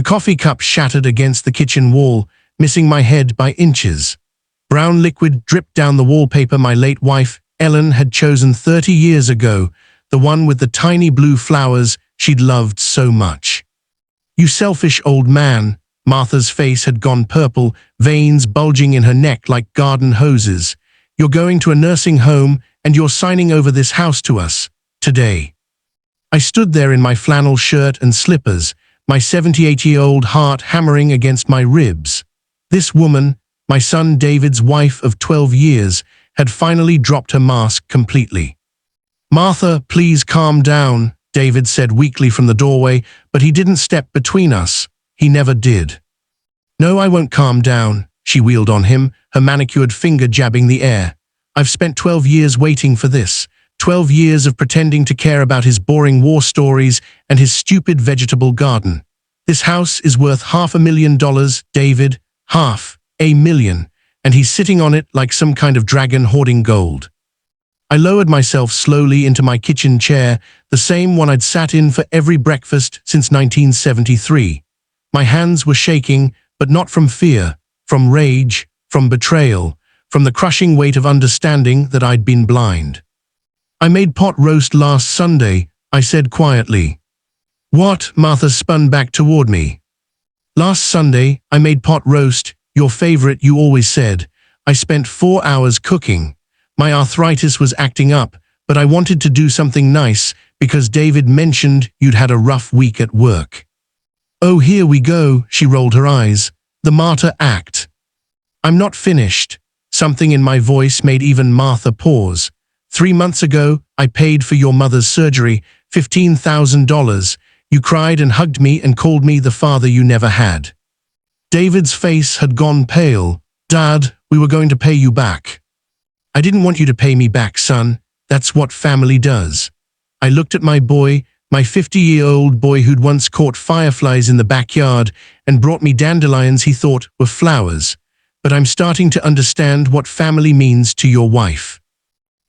The coffee cup shattered against the kitchen wall, missing my head by inches. Brown liquid dripped down the wallpaper my late wife, Ellen, had chosen 30 years ago, the one with the tiny blue flowers she'd loved so much. "You selfish old man." Martha's face had gone purple, veins bulging in her neck like garden hoses. "You're going to a nursing home and you're signing over this house to us, today." I stood there in my flannel shirt and slippers, my 78-year-old heart hammering against my ribs. This woman, my son David's wife of 12 years, had finally dropped her mask completely. "Martha, please calm down," David said weakly from the doorway, but he didn't step between us. He never did. "No, I won't calm down," she wheeled on him, her manicured finger jabbing the air. "I've spent 12 years waiting for this. 12 years of pretending to care about his boring war stories and his stupid vegetable garden. This house is worth $500,000, David, $500,000, and he's sitting on it like some kind of dragon hoarding gold." I lowered myself slowly into my kitchen chair, the same one I'd sat in for every breakfast since 1973. My hands were shaking, but not from fear, from rage, from betrayal, from the crushing weight of understanding that I'd been blind. "I made pot roast last Sunday," I said quietly. "What?" Martha spun back toward me. "Last Sunday, I made pot roast, your favorite, you always said. I spent 4 hours cooking. My arthritis was acting up, but I wanted to do something nice because David mentioned you'd had a rough week at work." "Oh, here we go," she rolled her eyes. "The martyr act." "I'm not finished." Something in my voice made even Martha pause. "3 months ago, I paid for your mother's surgery, $15,000. You cried and hugged me and called me the father you never had." David's face had gone pale. "Dad, we were going to pay you back." "I didn't want you to pay me back, son. That's what family does." I looked at my boy, my 50-year-old boy who'd once caught fireflies in the backyard and brought me dandelions he thought were flowers. "But I'm starting to understand what family means to your wife."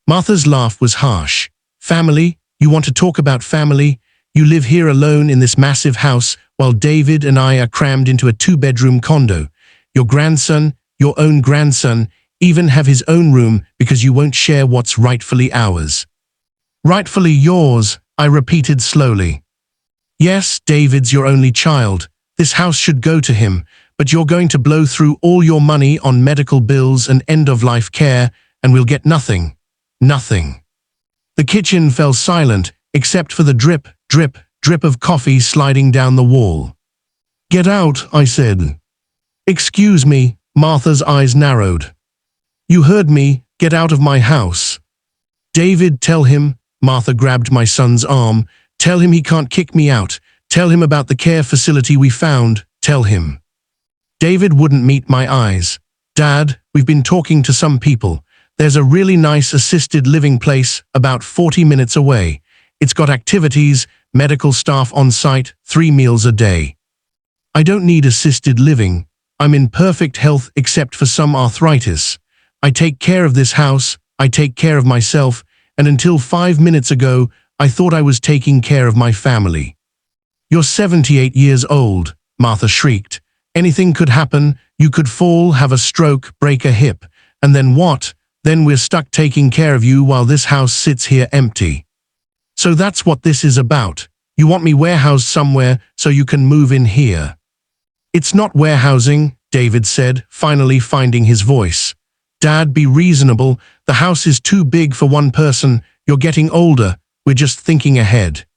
Martha's laugh was harsh. "Family? You want to talk about family? You live here alone in this massive house while David and I are crammed into a 2-bedroom condo. Your grandson, your own grandson, even have his own room because you won't share what's rightfully ours." "Rightfully yours," I repeated slowly. "Yes, David's your only child. This house should go to him, but you're going to blow through all your money on medical bills and end-of-life care, and we'll get nothing. Nothing." The kitchen fell silent, except for the drip, drip, drip of coffee sliding down the wall. "Get out," I said. "Excuse me," Martha's eyes narrowed. "You heard me. Get out of my house." "David, tell him." Martha grabbed my son's arm. "Tell him he can't kick me out. Tell him about the care facility we found. Tell him." David wouldn't meet my eyes. "Dad, we've been talking to some people. There's a really nice assisted living place about 40 minutes away. It's got activities, medical staff on site, 3 meals a day." "I don't need assisted living. I'm in perfect health except for some arthritis. I take care of this house, I take care of myself, and until 5 minutes ago, I thought I was taking care of my family." "You're 78 years old," Martha shrieked. "Anything could happen. You could fall, have a stroke, break a hip. And then what? Then we're stuck taking care of you while this house sits here empty. So that's what this is about. You want me warehoused somewhere so you can move in here." "It's not warehousing," David said, finally finding his voice. "Dad, be reasonable. The house is too big for one person. You're getting older. We're just thinking ahead.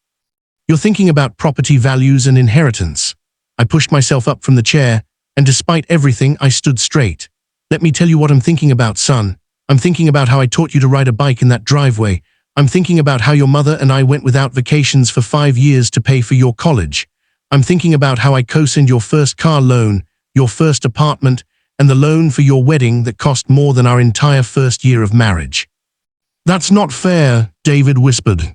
You're thinking about property values and inheritance." I pushed myself up from the chair, and despite everything, I stood straight. "Let me tell you what I'm thinking about, son. I'm thinking about how I taught you to ride a bike in that driveway. I'm thinking about how your mother and I went without vacations for 5 years to pay for your college. I'm thinking about how I co-signed your first car loan, your first apartment, and the loan for your wedding that cost more than our entire first year of marriage." "That's not fair," David whispered.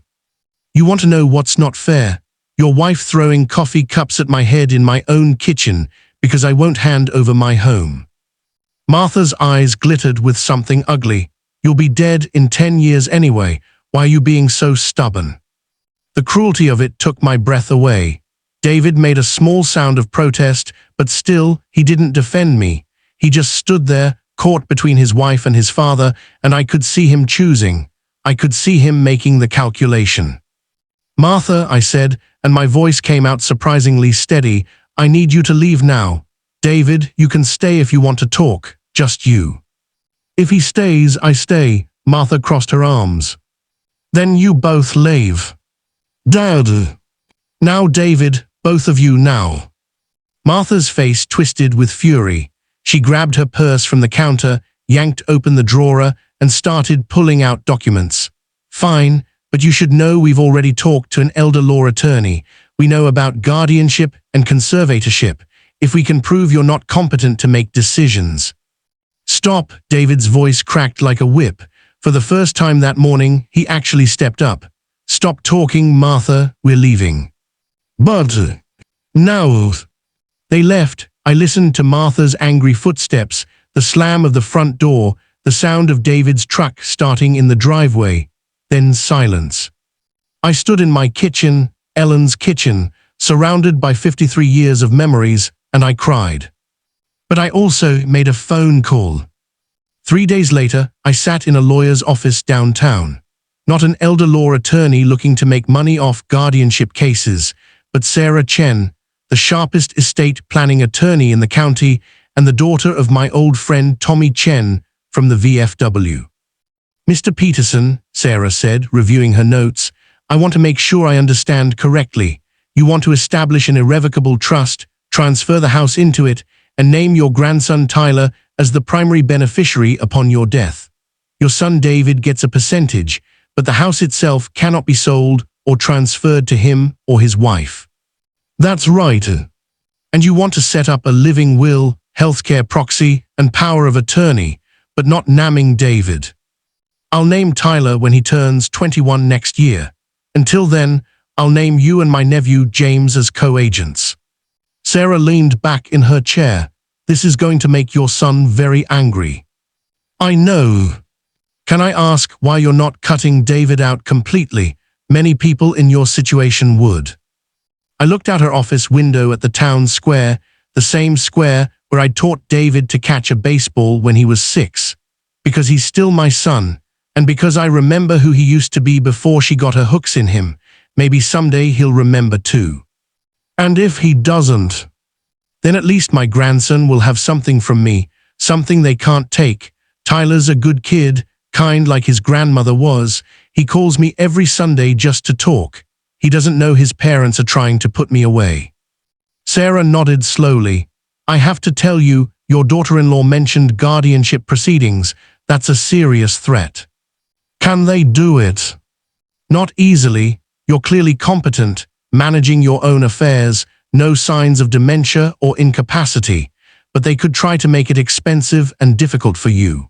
"You want to know what's not fair? Your wife throwing coffee cups at my head in my own kitchen because I won't hand over my home." Martha's eyes glittered with something ugly. "You'll be dead in 10 years anyway. Why are you being so stubborn?" The cruelty of it took my breath away. David made a small sound of protest, but still, he didn't defend me. He just stood there, caught between his wife and his father, and I could see him choosing. I could see him making the calculation. "Martha," I said, and my voice came out surprisingly steady, "I need you to leave now. David, you can stay if you want to talk, just you." "If he stays, I stay." Martha crossed her arms. "Then you both leave." "Dad." "Now, David, both of you now." Martha's face twisted with fury. She grabbed her purse from the counter, yanked open the drawer, and started pulling out documents. "Fine, but you should know we've already talked to an elder law attorney. We know about guardianship and conservatorship. If we can prove you're not competent to make decisions." "Stop!" David's voice cracked like a whip. For the first time that morning, he actually stepped up. "Stop talking, Martha, we're leaving." "But..." "No." They left. I listened to Martha's angry footsteps, the slam of the front door, the sound of David's truck starting in the driveway. Then silence. I stood in my kitchen, Ellen's kitchen, surrounded by 53 years of memories, and I cried. But I also made a phone call. 3 days later, I sat in a lawyer's office downtown. Not an elder law attorney looking to make money off guardianship cases, but Sarah Chen, the sharpest estate planning attorney in the county and the daughter of my old friend Tommy Chen from the VFW. "Mr. Peterson," Sarah said, reviewing her notes, "I want to make sure I understand correctly. You want to establish an irrevocable trust, transfer the house into it, and name your grandson Tyler as the primary beneficiary upon your death. Your son David gets a percentage, but the house itself cannot be sold or transferred to him or his wife." "That's right. And you want to set up a living will, healthcare proxy, and power of attorney, but not naming David. I'll name Tyler when he turns 21 next year. Until then, I'll name you and my nephew James as co-agents." Sarah leaned back in her chair. "This is going to make your son very angry." "I know. Can I ask why you're not cutting David out completely? Many people in your situation would." I looked out her office window at the town square, the same square where I'd taught David to catch a baseball when he was 6. Because he's still my son, and because I remember who he used to be before she got her hooks in him. Maybe someday he'll remember too. And if he doesn't, then at least my grandson will have something from me, something they can't take. Tyler's a good kid, kind like his grandmother was. He calls me every Sunday just to talk. He doesn't know his parents are trying to put me away. Sarah nodded slowly. "I have to tell you, your daughter-in-law mentioned guardianship proceedings. That's a serious threat." "Can they do it?" "Not easily. You're clearly competent, managing your own affairs, no signs of dementia or incapacity, but they could try to make it expensive and difficult for you."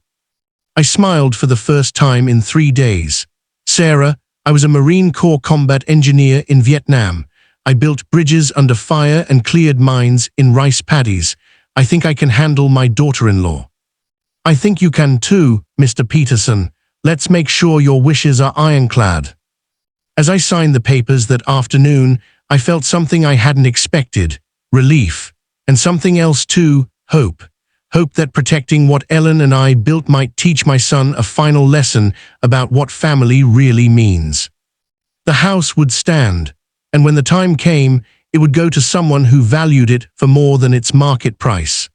I smiled for the first time in 3 days. "Sarah, I was a Marine Corps combat engineer in Vietnam. I built bridges under fire and cleared mines in rice paddies. I think I can handle my daughter-in-law." "I think you can too, Mr. Peterson. Let's make sure your wishes are ironclad." As I signed the papers that afternoon, I felt something I hadn't expected, relief, and something else too, hope. Hope that protecting what Ellen and I built might teach my son a final lesson about what family really means. The house would stand, and when the time came, it would go to someone who valued it for more than its market price.